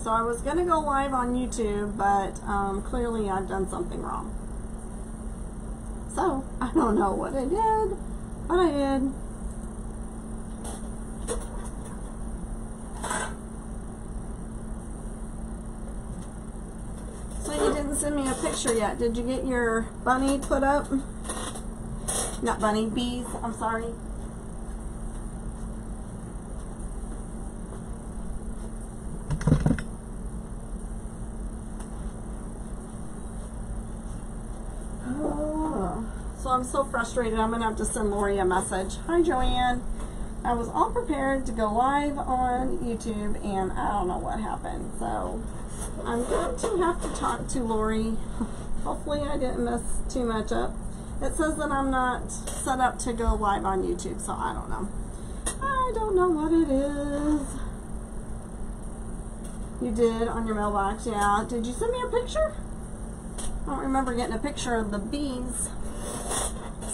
So I was going to go live on YouTube, but clearly I've done something wrong. So I don't know what I did, but I did. So you didn't send me a picture yet. Did you get your bunny put up? Not bunny, bees, I'm sorry. So I'm so frustrated. I'm going to have to send Lori a message. Hi, Joanne. I was all prepared to go live on YouTube, and I don't know what happened. So I'm going to have to talk to Lori. Hopefully I didn't mess too much up. It says that I'm not set up to go live on YouTube, so I don't know. I don't know what it is. You did on your mailbox, yeah. Did you send me a picture? I don't remember getting a picture of the bees.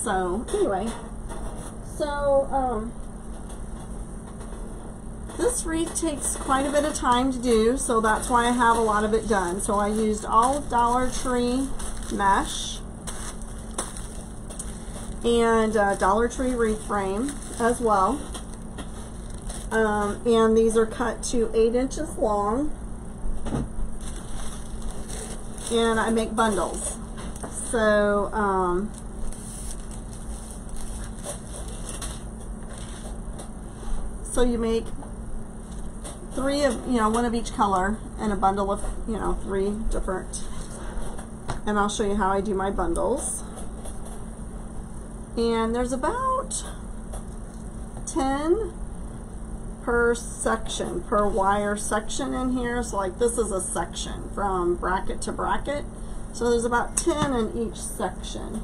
So anyway, so this wreath takes quite a bit of time to do, so that's why I have a lot of it done. So I used all Dollar Tree mesh and Dollar Tree wreath frame as well. And these are cut to 8 inches long, and I make bundles. So so you make 3 of, one of each color, and a bundle of, 3 different. And I'll show you how I do my bundles. And there's about 10 per section, per wire section in here. So like this is a section from bracket to bracket. So there's about 10 in each section.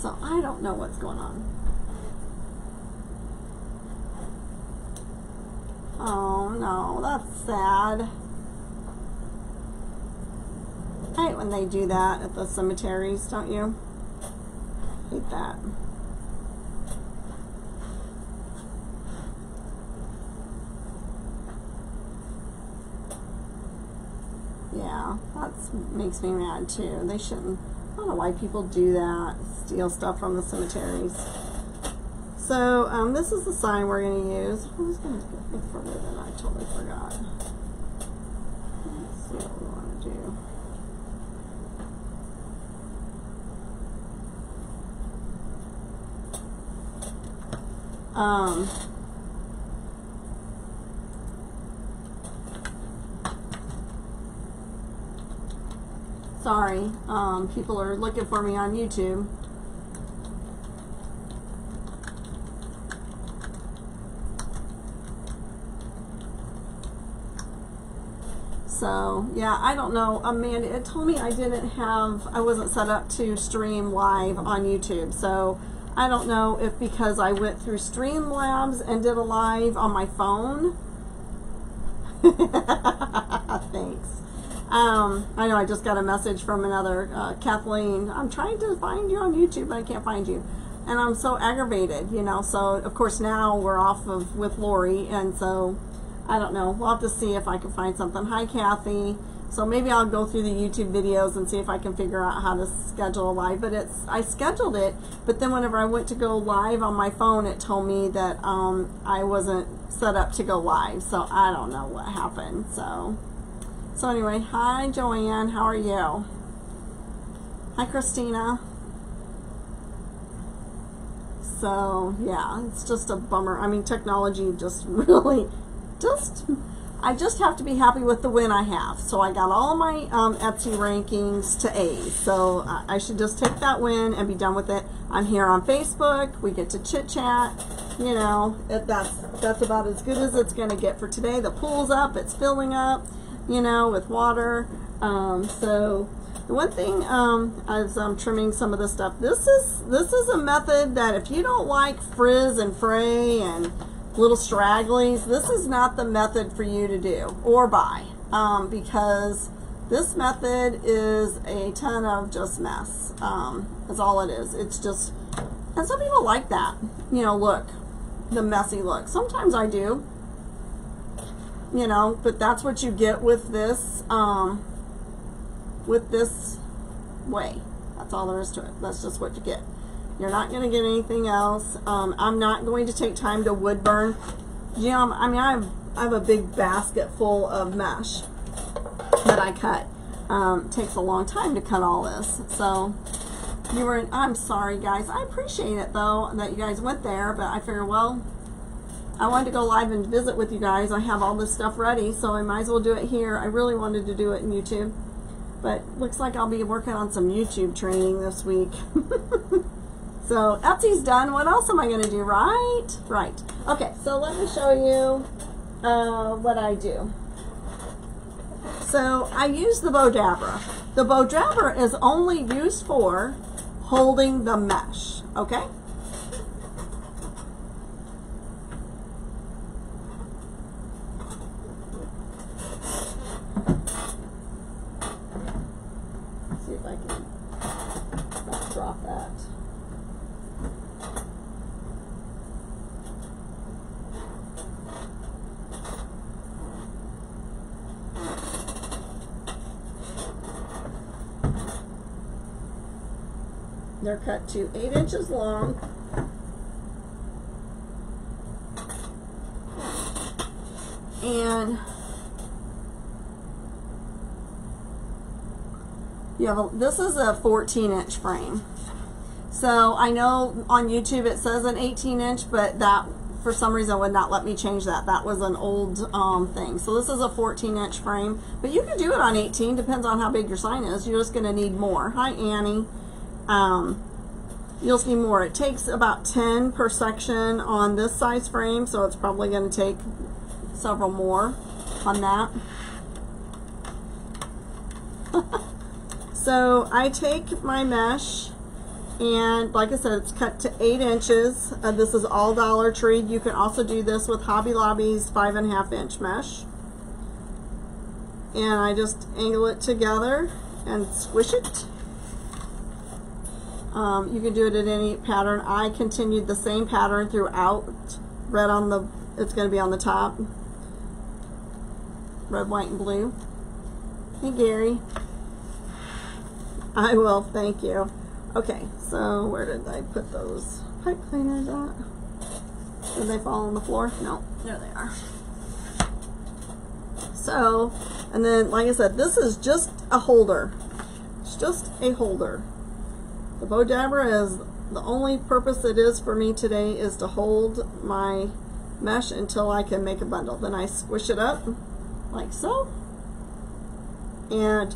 So I don't know what's going on. Oh no, that's sad. I hate when they do that at the cemeteries, don't you? Hate that. Yeah, that makes me mad too. They shouldn't. I don't know why people do that, steal stuff from the cemeteries. So this is the sign we're going to use. I was going to look for it and I totally forgot. Let's see what we want to do. Sorry, people are looking for me on YouTube. So yeah, I don't know, Amanda, it told me I wasn't set up to stream live on YouTube. So I don't know if because I went through Streamlabs and did a live on my phone. Thanks. I know I just got a message from another, Kathleen. I'm trying to find you on YouTube, but I can't find you. And I'm so aggravated, So, of course, now we're off with Lori, and so I don't know. We'll have to see if I can find something. Hi, Kathy. So maybe I'll go through the YouTube videos and see if I can figure out how to schedule a live. But I scheduled it, but then whenever I went to go live on my phone, it told me that I wasn't set up to go live. So I don't know what happened. So anyway, hi, Joanne. How are you? Hi, Christina. So yeah, it's just a bummer. I mean, technology just really I just have to be happy with the win I have. So I got all my Etsy rankings to A's. So I should just take that win and be done with it. I'm here on Facebook. We get to chit chat. That's about as good as it's going to get for today. The pool's up. It's filling up, with water. So the one thing, as I'm trimming some of this stuff, this is a method that if you don't like frizz and fray and little stragglies, this is not the method for you to do or buy. because this method is a ton of just mess. That's all it is. It's just, and some people like that, you know, look, the messy look. Sometimes I do, you know, but that's what you get with this way. That's all there is to it. That's just what you get. You're not going to get anything else. I'm not going to take time to wood burn. Yeah, I mean, I have a big basket full of mesh that I cut. Takes a long time to cut all this. So I'm sorry guys. I appreciate it though that you guys went there, but I figured, well, I wanted to go live and visit with you guys. I have all this stuff ready, so I might as well do it here. I really wanted to do it in YouTube, but looks like I'll be working on some YouTube training this week. So Etsy's done. What else am I going to do? Right. Okay, so let me show you what I do. So I use the bow dabber. The bow dabber is only used for holding the mesh, okay? Let's see if I can not drop that. They're cut to 8 inches long. And you have this is a 14-inch frame. So I know on YouTube it says an 18-inch, but that for some reason would not let me change that. That was an old thing. So this is a 14-inch frame, but you can do it on 18, depends on how big your sign is. You're just going to need more. Hi Annie. You'll see more. It takes about 10 per section on this size frame, so it's probably going to take several more on that. So I take my mesh, and like I said, it's cut to 8 inches. This is all Dollar Tree. You can also do this with Hobby Lobby's 5.5 inch mesh. And I just angle it together and squish it. You can do it in any pattern. I continued the same pattern throughout. Red on the, it's going to be on the top. Red, white, and blue. Hey Gary. I will, thank you. Okay, so where did I put those pipe cleaners at? Did they fall on the floor? No, there they are. So, and then like I said, this is just a holder. It's just a holder. The bow dabber is, the only purpose it is for me today is to hold my mesh until I can make a bundle. Then I squish it up like so. And,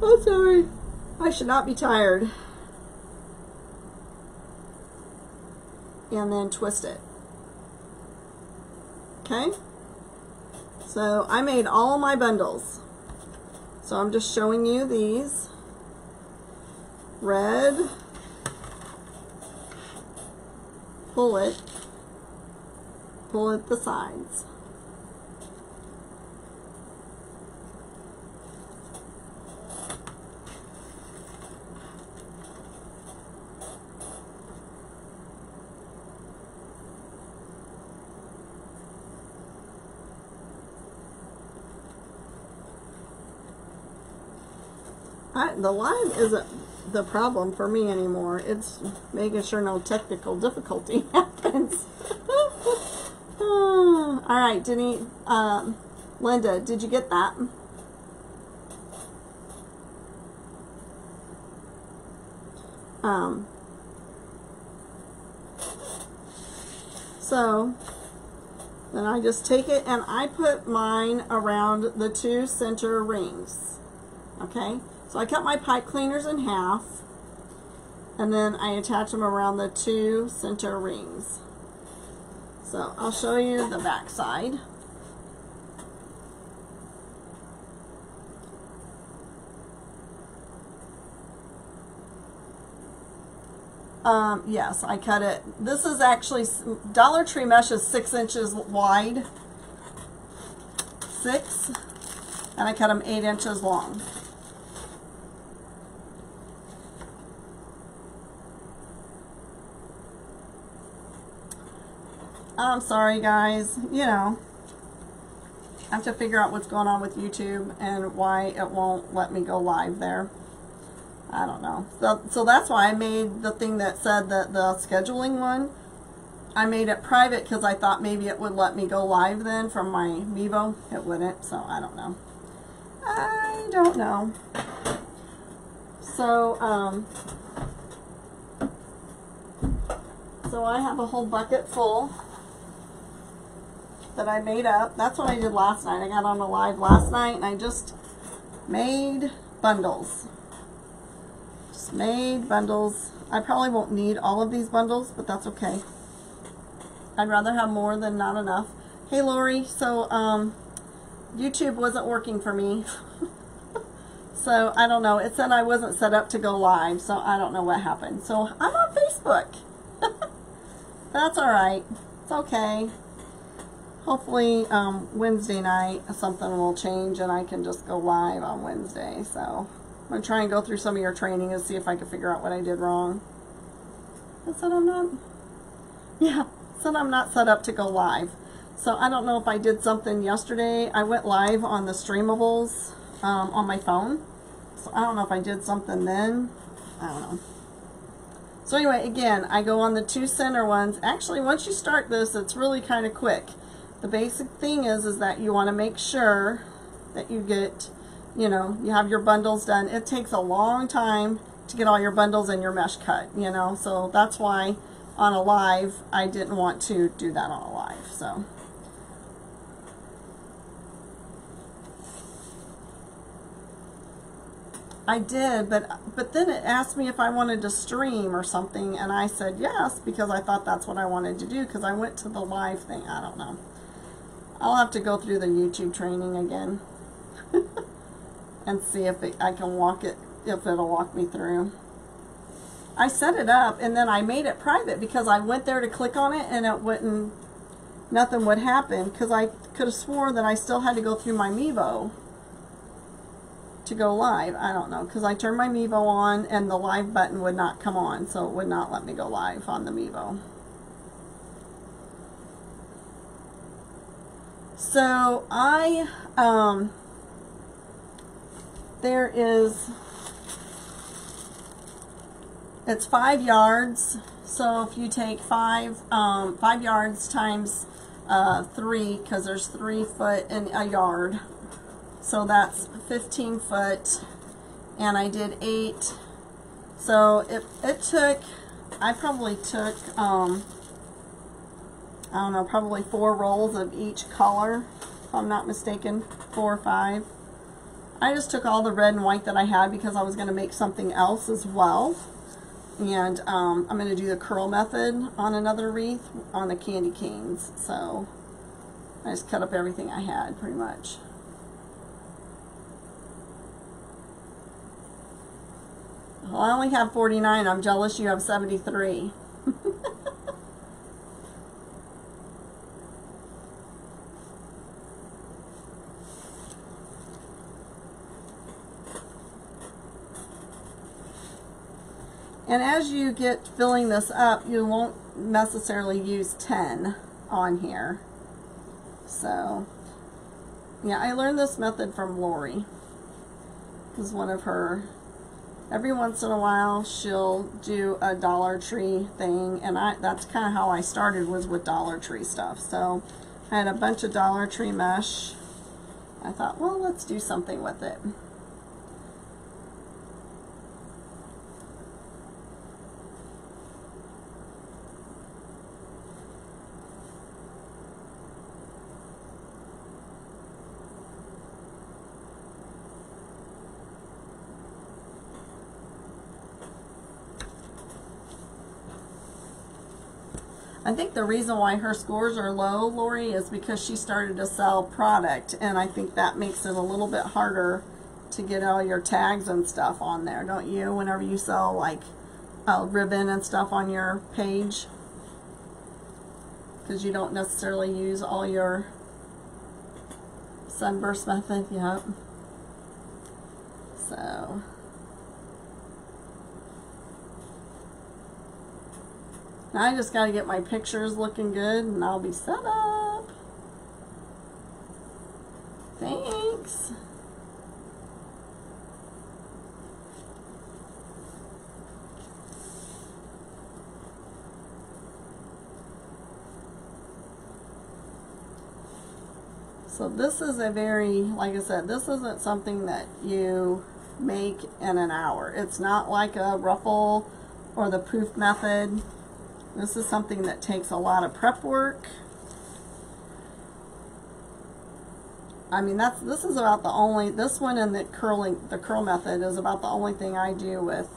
oh sorry, I should not be tired. And then twist it. Okay? So I made all my bundles. So I'm just showing you these. Red, pull it the sides. The live isn't the problem for me anymore. It's making sure no technical difficulty happens. All right, Denise, Linda, did you get that? So then I just take it and I put mine around the 2 center rings. Okay, so I cut my pipe cleaners in half, and then I attach them around the 2 center rings. So I'll show you the back side. Yes, I cut it. This is actually, Dollar Tree mesh is 6 inches wide. 6. and I cut them 8 inches long. I'm sorry guys, you know, I have to figure out what's going on with YouTube and why it won't let me go live there. I don't know. So that's why I made the thing that said that the scheduling one, I made it private because I thought maybe it would let me go live then from my Mevo. It wouldn't, so I don't know. I don't know. So, so I have a whole bucket full that I made up. That's what I did last night. I got on a live last night and I just made bundles. Just made bundles. I probably won't need all of these bundles, but that's okay. I'd rather have more than not enough. Hey Lori, so YouTube wasn't working for me. So I don't know. It said I wasn't set up to go live, so I don't know what happened. So I'm on Facebook. That's alright. It's okay. Hopefully Wednesday night something will change and I can just go live on Wednesday. So I'm going to try and go through some of your training and see if I can figure out what I did wrong. It said I'm not, yeah, it said I'm not set up to go live. So I don't know if I did something yesterday. I went live on the Streamables on my phone. So I don't know if I did something then. I don't know. So anyway, again, I go on the 2 center ones. Actually, once you start this, it's really kind of quick. The basic thing is that you want to make sure that you get, you know, you have your bundles done. It takes a long time to get all your bundles and your mesh cut, you know, so that's why on a live, I didn't want to do that on a live, so. I did, but then it asked me if I wanted to stream or something, and I said yes, because I thought that's what I wanted to do, because I went to the live thing. I don't know. I'll have to go through the YouTube training again and see if I can walk it, if it'll walk me through. I set it up, and then I made it private, because I went there to click on it, and it wouldn't, nothing would happen, because I could have swore that I still had to go through my Mevo to go live. I don't know, because I turned my Mevo on and the live button would not come on, so it would not let me go live on the Mevo. So there is, it's 5 yards, so if you take 5 yards times 3, because there's 3 foot in a yard, so that's 15 foot, and I did 8. So it took, I probably took, I don't know, probably 4 rolls of each color, if I'm not mistaken, 4 or 5. I just took all the red and white that I had because I was going to make something else as well. And I'm going to do the curl method on another wreath on the candy canes. So I just cut up everything I had pretty much. Well, I only have 49. I'm jealous you have 73. And as you get filling this up, you won't necessarily use 10 on here. So, yeah, I learned this method from Lori. This is one of her, every once in a while she'll do a Dollar Tree thing, and that's kind of how I started, was with Dollar Tree stuff. So I had a bunch of Dollar Tree mesh. I thought, well, let's do something with it. I think the reason why her scores are low, Lori, is because she started to sell product, and I think that makes it a little bit harder to get all your tags and stuff on there, don't you? Whenever you sell like ribbon and stuff on your page, because you don't necessarily use all your sunburst method. Yep. So now I just got to get my pictures looking good and I'll be set up. Thanks. So this is a very, like I said, this isn't something that you make in an hour. It's not like a ruffle or the poof method. This is something that takes a lot of prep work. I mean, this is about the only, this one and the curl method is about the only thing I do with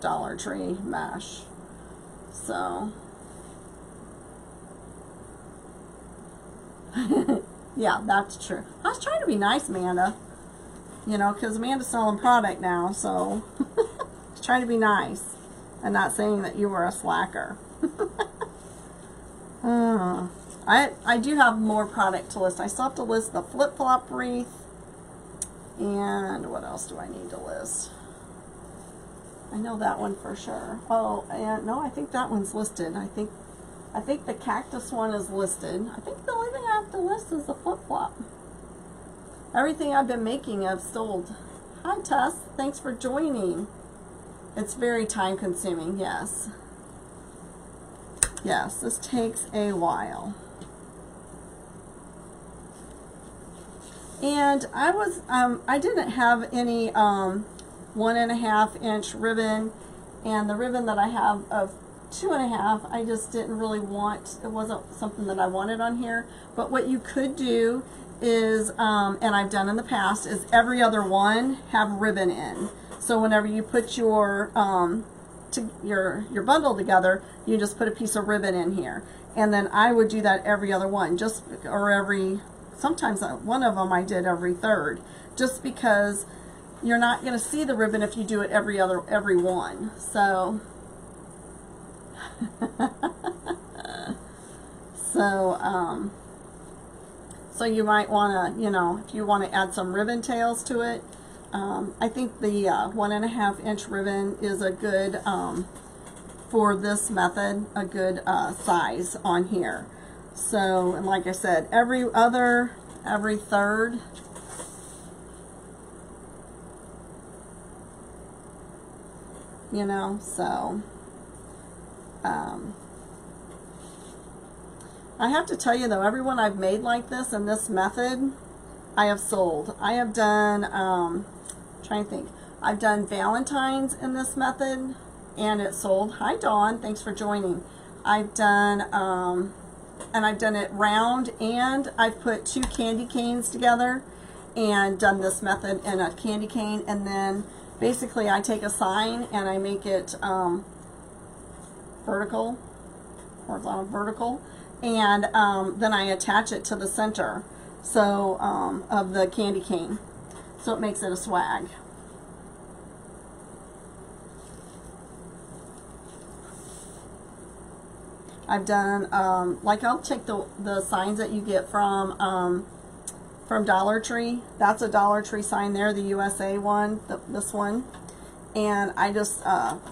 Dollar Tree mesh. So yeah, that's true. I was trying to be nice, Amanda. You know, because Amanda's selling product now, so I was trying to be nice and not saying that you were a slacker. I do have more product to list. I still have to list the flip-flop wreath. And what else do I need to list? I know that one for sure. Oh, and no, I think that one's listed. I think the cactus one is listed. I think the only thing I have to list is the flip-flop. Everything I've been making I've sold. Hi Tess, thanks for joining. It's very time consuming, yes. Yes, this takes a while. And I didn't have any 1.5 inch ribbon, and the ribbon that I have of 2.5, I just didn't really want, it wasn't something that I wanted on here. But what you could do is, and I've done in the past, is every other one have ribbon in. So whenever you put your bundle together, you just put a piece of ribbon in here. And then I would do that every other one, sometimes one of them I did every third, just because you're not going to see the ribbon if you do it every one. So so you might want to, you know, if you want to add some ribbon tails to it. I think the 1.5 inch ribbon is a good, for this method, a good size on here. So, and like I said, every third. You know, so I have to tell you though, everyone I've made like this in this method, I have sold. I have done, trying to think, I've done Valentine's in this method and it sold. Hi Dawn, thanks for joining. I've done, and I've done it round, and I've put 2 candy canes together and done this method in a candy cane, and then basically I take a sign and I make it vertical, horizontal, vertical, and then I attach it to the center of the candy cane, so it makes it a swag. I've done like, I'll take the signs that you get from Dollar Tree. That's a Dollar Tree sign there, the USA one, this one, and I just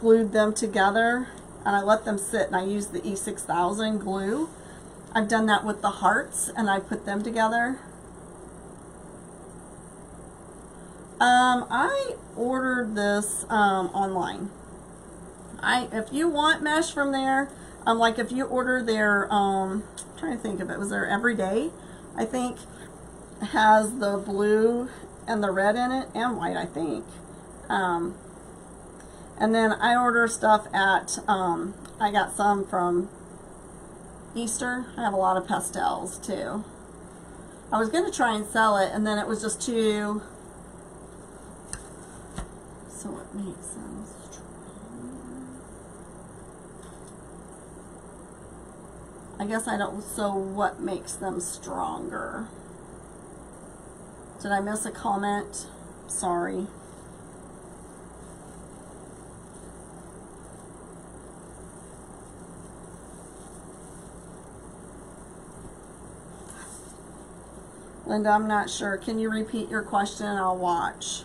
glued them together and I let them sit, and I used the E6000 glue. I've done that with the hearts, and I put them together. I ordered this online. If you want mesh from there, like if you order their, I'm trying to think if it was their Everyday, I think, has the blue and the red in it, and white, I think. And then I order stuff at, I got some from Easter. I have a lot of pastels too. I was going to try and sell it, and then it was just too, so it makes sense. I guess I don't, so what makes them stronger? Did I miss a comment? Sorry. Linda, I'm not sure. Can you repeat your question and I'll watch?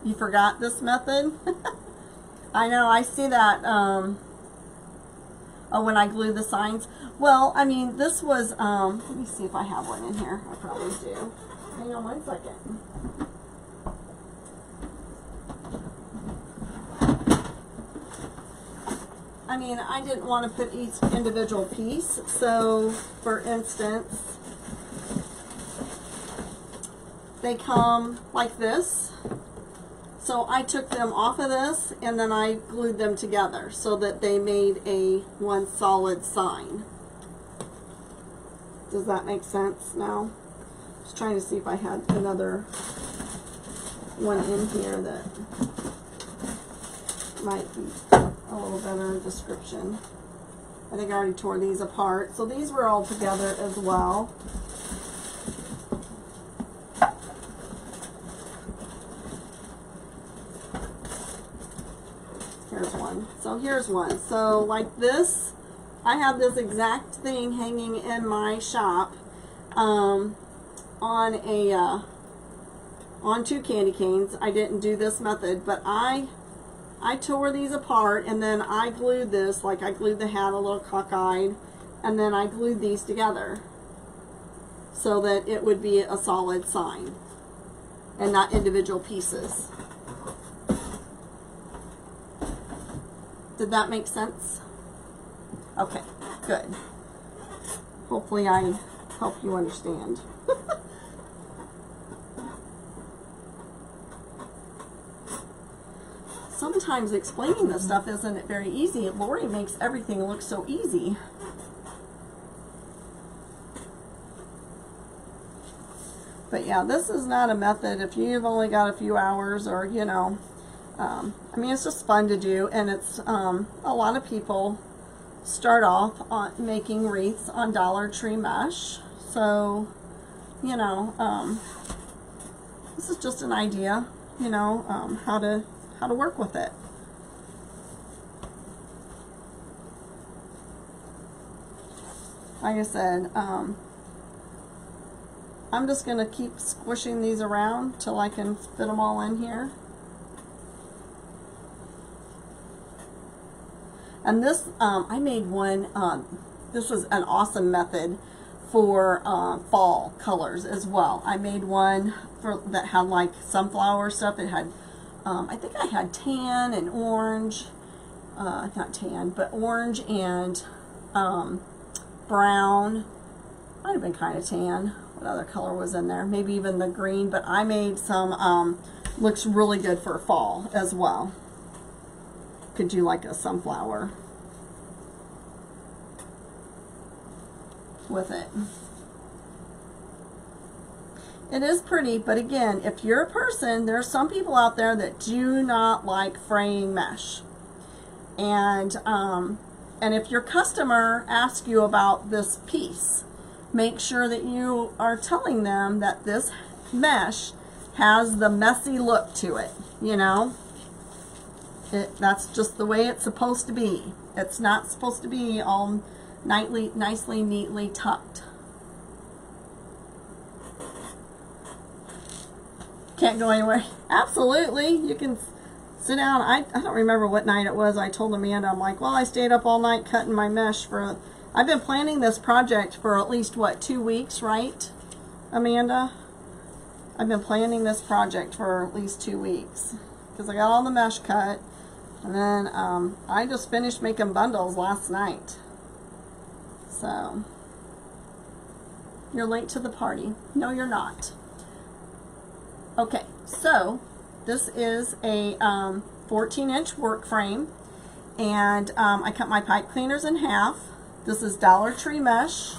You forgot this method? I know, I see that, oh, when I glue the signs. Well, I mean, this was, let me see if I have one in here. I probably do. Hang on one second. I mean, I didn't want to put each individual piece, so, for instance, they come like this. So I took them off of this and then I glued them together so that they made a one solid sign. Does that make sense now? Just trying to see if I had another one in here that might be a little better description. I think I already tore these apart. So these were all together as well. Here's one. So here's one. So like this, I have this exact thing hanging in my shop on two candy canes. I didn't do this method, but I tore these apart and then I glued this, like I glued the hat a little cockeyed, and then I glued these together so that it would be a solid sign and not individual pieces. Did that make sense? Okay, good. Hopefully I help you understand. Sometimes explaining this stuff isn't very easy. Lori makes everything look so easy. But yeah, this is not a method if you've only got a few hours, or you know, I mean, it's just fun to do, and it's a lot of people start off on making wreaths on Dollar Tree mesh. So, you know, this is just an idea, you know, how to work with it. Like I said, I'm just going to keep squishing these around till I can fit them all in here. And this, I made one, this was an awesome method for fall colors as well. I made one that had like sunflower stuff. It had, I think I had tan and orange, not tan, but orange and brown. Might have been kind of tan. What other color was in there? Maybe even the green, but I made some, looks really good for fall as well. Could do like a sunflower with it. It is pretty, but again, if you're a person, there's some people out there that do not like fraying mesh. And if your customer asks you about this piece, make sure that you are telling them that this mesh has the messy look to it, you know? That's just the way it's supposed to be. It's not supposed to be all nicely, neatly tucked. Can't go anywhere. Absolutely. You can sit down. I don't remember what night it was. I told Amanda, I'm like, well, I stayed up all night cutting my mesh I've been planning this project for at least, what, 2 weeks, right, Amanda? I've been planning this project for at least 2 weeks because I got all the mesh cut. And then I just finished making bundles last night. So, you're late to the party. No, you're not. Okay, so this is a 14-inch work frame. And I cut my pipe cleaners in half. This is Dollar Tree mesh,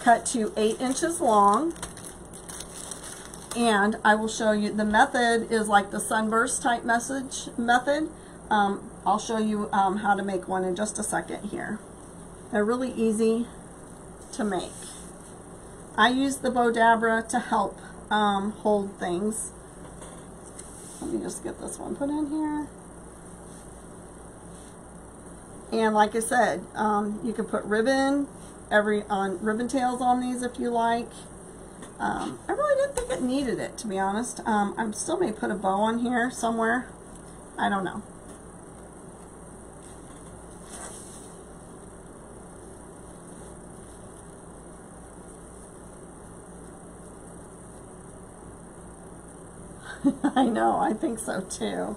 cut to 8 inches long. And I will show you, the method is like the sunburst type method. I'll show you how to make one in just a second here. They're really easy to make. I use the Bodabra to help hold things. Let me just get this one put in here. And like I said, you can put ribbon ribbon tails on these if you like. I really didn't think it it needed it, to be honest. I still may put a bow on here somewhere. I don't know. I know, I think so too.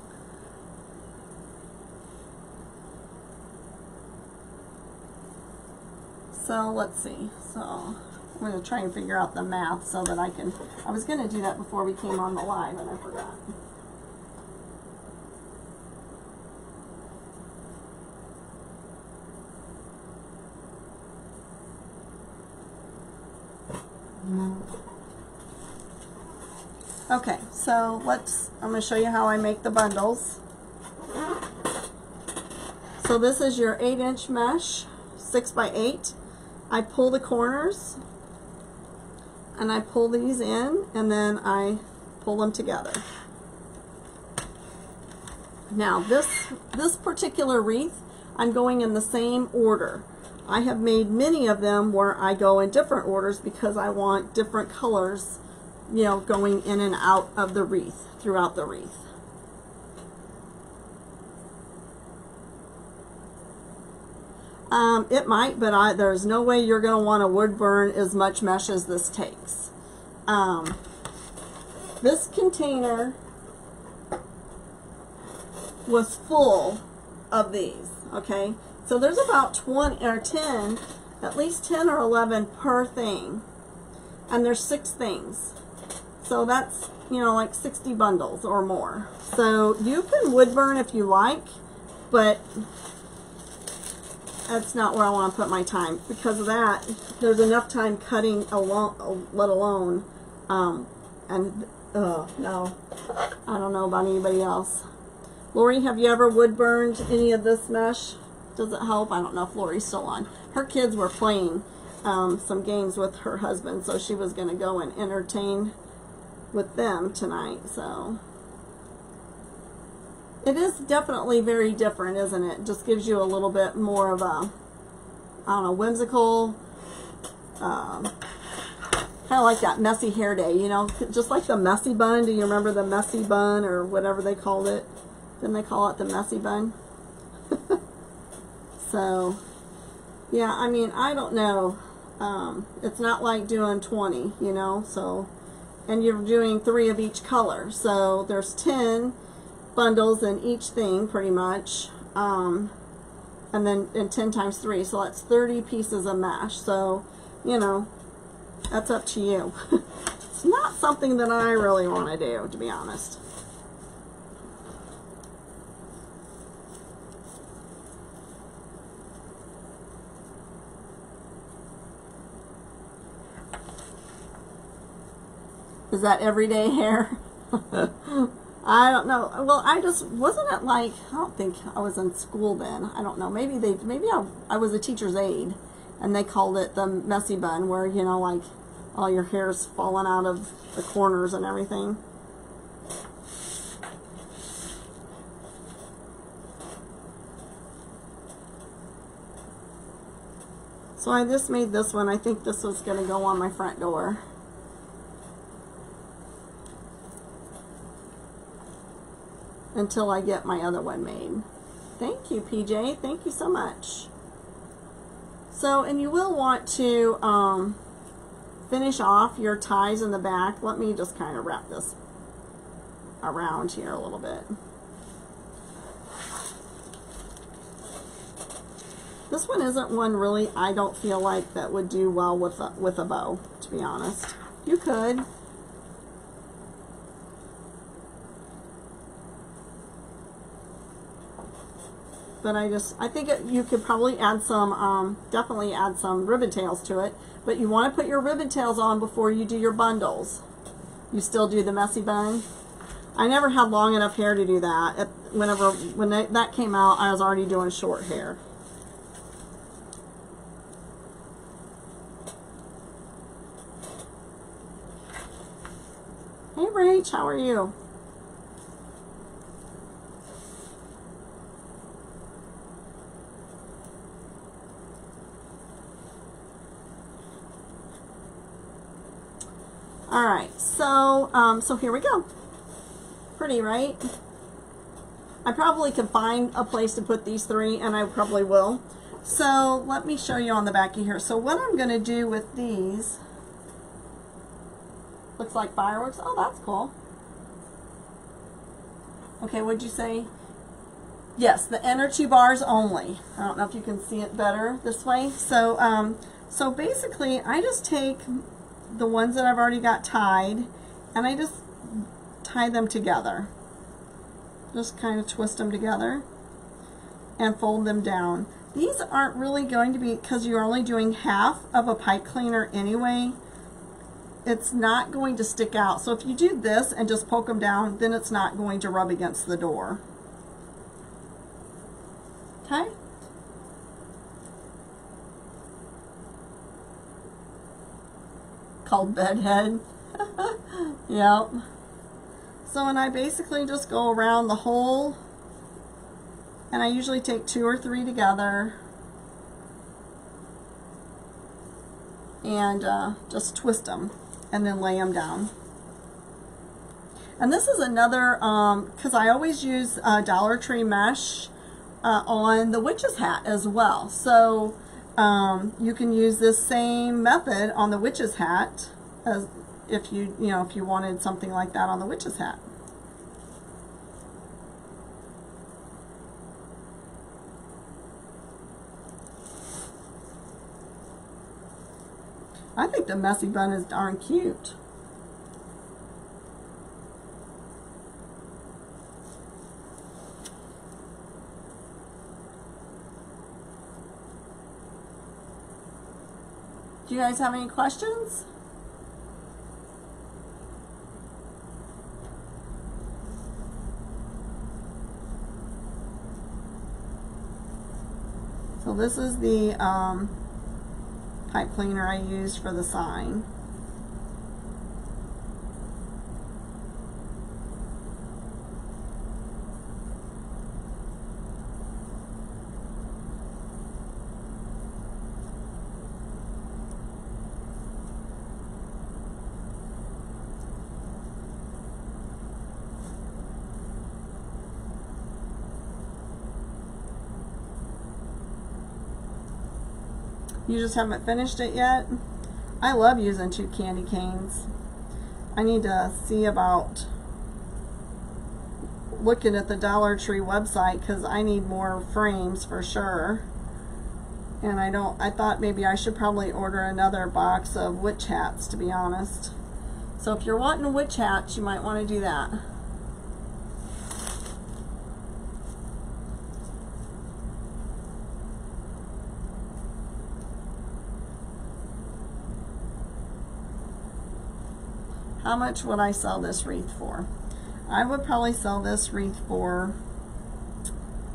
So let's see. So I'm going to try and figure out the math so that I can, I was going to do that before we came on the live and I forgot. Okay, so I'm going to show you how I make the bundles. So this is your 8-inch mesh, 6 by 8. I pull the corners and I pull these in and then I pull them together. Now this particular wreath, I'm going in the same order. I have made many of them where I go in different orders because I want different colors, you know, going in and out of the wreath, throughout the wreath. It might, but there's no way you're going to want to wood burn as much mesh as this takes. This container was full of these, okay? So there's about 20 or 10, at least 10 or 11 per thing. And there's 6 things. So that's, you know, like 60 bundles or more. So you can wood burn if you like, but that's not where I want to put my time. Because of that, there's enough time cutting alone, let alone, no, I don't know about anybody else. Lori, have you ever wood burned any of this mesh? Does it help? I don't know if Lori's still on. Her kids were playing some games with her husband, so she was going to go and entertain with them tonight. So it is definitely very different, isn't it? It just gives you a little bit more of a, I don't know, whimsical, kind of like that messy hair day, you know, just like the messy bun. Do you remember the messy bun or whatever they called it? Didn't they call it the messy bun? So, yeah, I mean, I don't know. It's not like doing 20, you know, so, and you're doing 3 of each color. So there's 10 bundles in each thing, pretty much. And then 10 times 3, so that's 30 pieces of mesh. So, you know, that's up to you. It's not something that I really want to do, to be honest. Is that everyday hair? I don't know. Well, I just wasn't it like, I don't think I was in school then. I don't know. Maybe I was a teacher's aide and they called it the messy bun, where, you know, like all your hair's falling out of the corners and everything. So I just made this one. I think this was going to go on my front door. Until I get my other one made. Thank you, PJ. Thank you so much. So, and you will want to finish off your ties in the back. Let me just kind of wrap this around here a little bit. This one isn't one really, I don't feel like that would do well with a bow, to be honest. You could. But I think you could probably add some, definitely add some ribbon tails to it. But you want to put your ribbon tails on before you do your bundles. You still do the messy bun. I never had long enough hair to do that. When that came out, I was already doing short hair. Hey Rach, how are you? All right, so so here we go. Pretty, right? I probably could find a place to put these three, and I probably will. So let me show you on the back of here. So what I'm going to do with these, looks like fireworks. Oh, that's cool. Okay, what'd you say? Yes, the inner two bars only. I don't know if you can see it better this way. So, so basically, I just take the ones that I've already got tied, and I just tie them together. Just kind of twist them together and fold them down. These aren't really going to be, because you're only doing half of a pipe cleaner anyway, it's not going to stick out. So if you do this and just poke them down, then it's not going to rub against the door. Okay? Called bedhead. Yep. So, and I basically just go around the whole, and I usually take 2 or 3 together and just twist them and then lay them down. And this is another, because I always use Dollar Tree mesh on the witch's hat as well. So you can use this same method on the witch's hat as if you wanted something like that on the witch's hat. I think the messy bun is darn cute. Do you guys have any questions? So this is the pipe cleaner I used for the sign. You just haven't finished it yet? I love using 2 candy canes. I need to see about looking at the Dollar Tree website because I need more frames for sure. And I thought maybe I should probably order another box of witch hats, to be honest. So if you're wanting witch hats, you might want to do that. How much would I sell this wreath for? I would probably sell this wreath for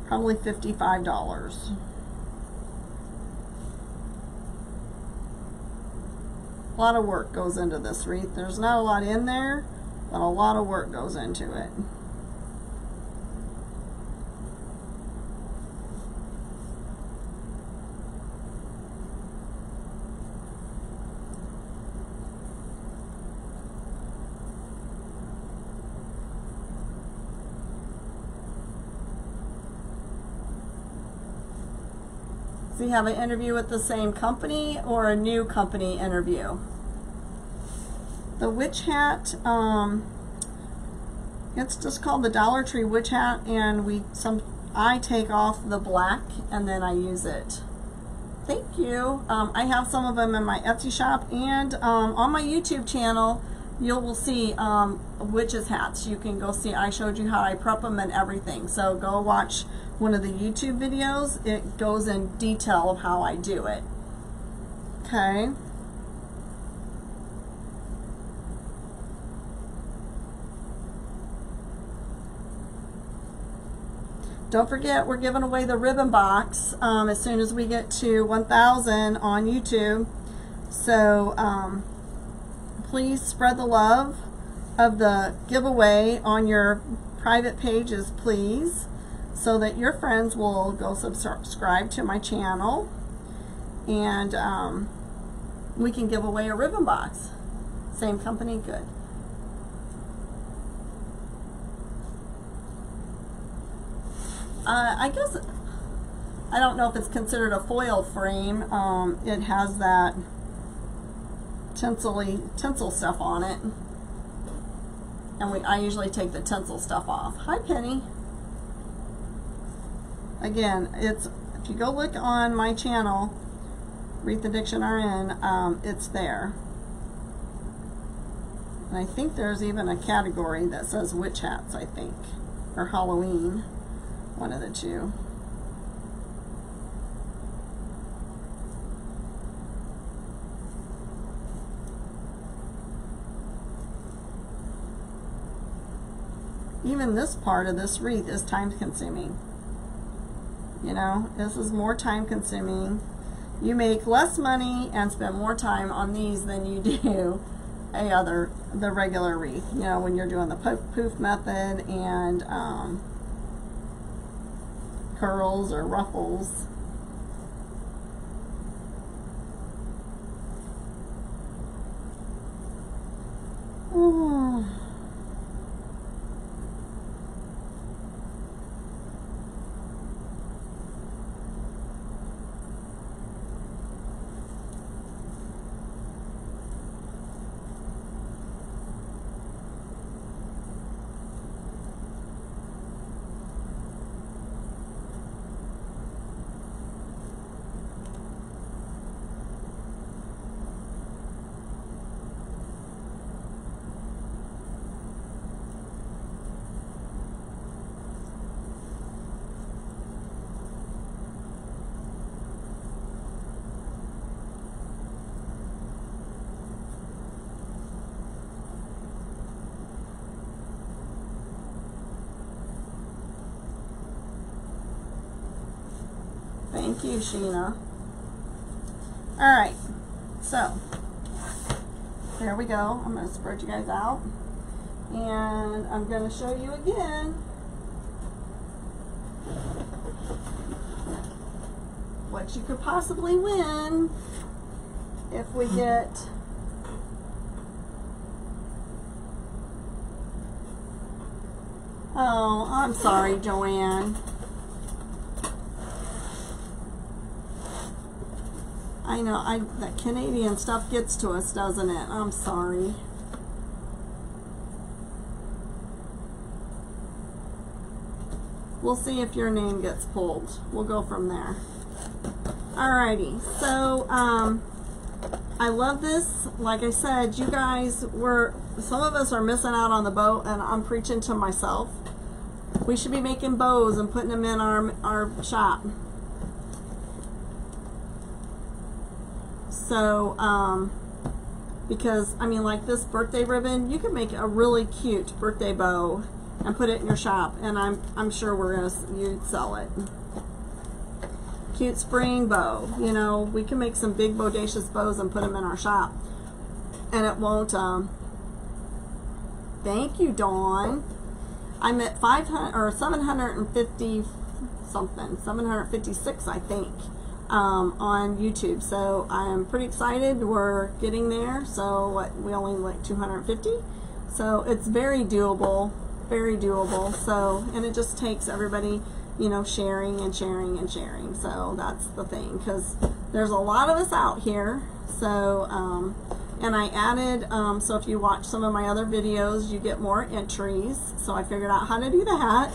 probably $55. A lot of work goes into this wreath. There's not a lot in there, but a lot of work goes into it. So you have an interview with the same company or a new company interview? The witch hat, it's just called the Dollar Tree witch hat, and I take off the black and then I use it. Thank you. I have some of them in my Etsy shop, and on my YouTube channel you will see witches hats. You can go see, I showed you how I prep them and everything. So go watch one of the YouTube videos. It goes in detail of how I do it. Okay. Don't forget, we're giving away the ribbon box as soon as we get to 1,000 on YouTube. So please spread the love of the giveaway on your private pages, please, so that your friends will go subscribe to my channel, and we can give away a ribbon box. Same company? Good. I guess, I don't know if it's considered a foil frame. It has that tinsel stuff on it. And I usually take the tinsel stuff off. Hi, Penny. Again, if you go look on my channel, Wreath Addiction RN, it's there. And I think there's even a category that says witch hats, I think, or Halloween, one of the two. Even this part of this wreath is time consuming. You know, this is more time consuming. You make less money and spend more time on these than you do the regular wreath. You know, when you're doing the poof method and curls or ruffles. Oh. Thank you, Sheena. Alright, so there we go. I'm going to spread you guys out. And I'm going to show you again what you could possibly win if we get oh, I'm sorry, Joanne. I know, that Canadian stuff gets to us, doesn't it? I'm sorry. We'll see if your name gets pulled. We'll go from there. Alrighty, so I love this. Like I said, you guys some of us are missing out on the bow, and I'm preaching to myself. We should be making bows and putting them in our shop. So, because, I mean, like this birthday ribbon, you can make a really cute birthday bow and put it in your shop, and I'm sure you'd sell it. Cute spring bow, you know, we can make some big bodacious bows and put them in our shop, and it won't, thank you, Dawn. I'm at 500 or 750 something, 756, I think. On YouTube, so I'm pretty excited. We're getting there. So we only like 250, so it's very doable, very doable. So, and it just takes everybody, you know, sharing and sharing and sharing. So that's the thing, because there's a lot of us out here. So and I added, so if you watch some of my other videos, you get more entries. So I figured out how to do that.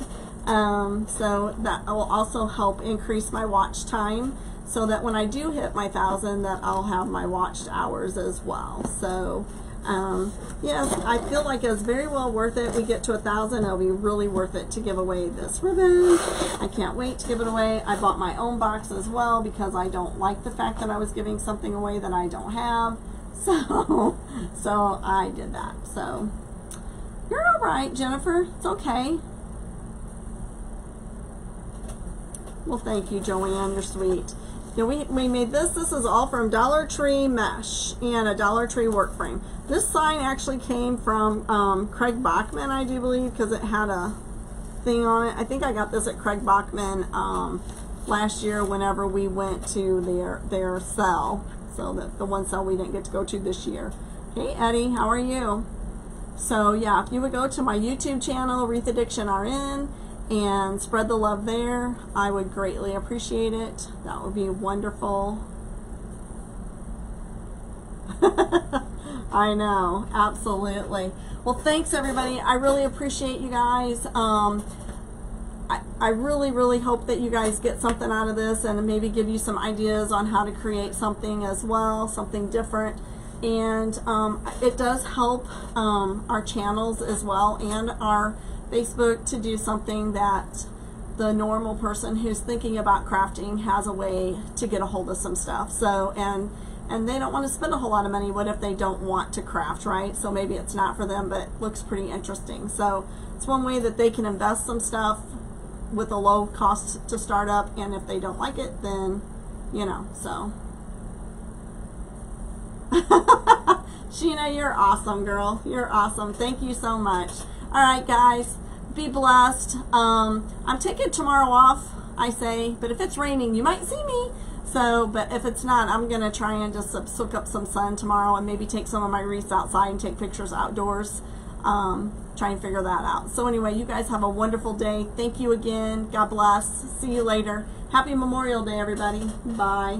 So that will also help increase my watch time, so that when I do hit my 1,000, that I'll have my watched hours as well. So yes, I feel like it's very well worth it. We get to 1,000, it'll be really worth it to give away this ribbon. I can't wait to give it away. I bought my own box as well, because I don't like the fact that I was giving something away that I don't have. So I did that. So you're all right, Jennifer. It's okay. Well, thank you, Joanne. You're sweet. Yeah, we made this. This is all from Dollar Tree mesh and a Dollar Tree work frame. This sign actually came from Craig Bachman, I do believe, because it had a thing on it. I think I got this at Craig Bachman last year whenever we went to their sale. So that the one sale we didn't get to go to this year. Hey Eddie, how are you? So yeah, if you would go to my YouTube channel, Wreath Addiction RN, and spread the love there, I would greatly appreciate it. That would be wonderful. I know, absolutely. Well, thanks everybody. I really appreciate you guys. I really hope that you guys get something out of this and maybe give you some ideas on how to create something as well, something different. And it does help our channels as well and our Facebook to do something that the normal person who's thinking about crafting has a way to get a hold of some stuff. So, and they don't want to spend a whole lot of money. What if they don't want to craft, right? So maybe it's not for them, but looks pretty interesting. So it's one way that they can invest some stuff with a low cost to start up, and if they don't like it, then, you know, so. Sheena, you're awesome, girl. You're awesome. Thank you so much. All right, guys, be blessed. I'm taking tomorrow off, I say, but if it's raining, you might see me. So, but if it's not, I'm going to try and just soak up some sun tomorrow and maybe take some of my wreaths outside and take pictures outdoors. Try and figure that out. So anyway, you guys have a wonderful day. Thank you again. God bless. See you later. Happy Memorial Day, everybody. Bye.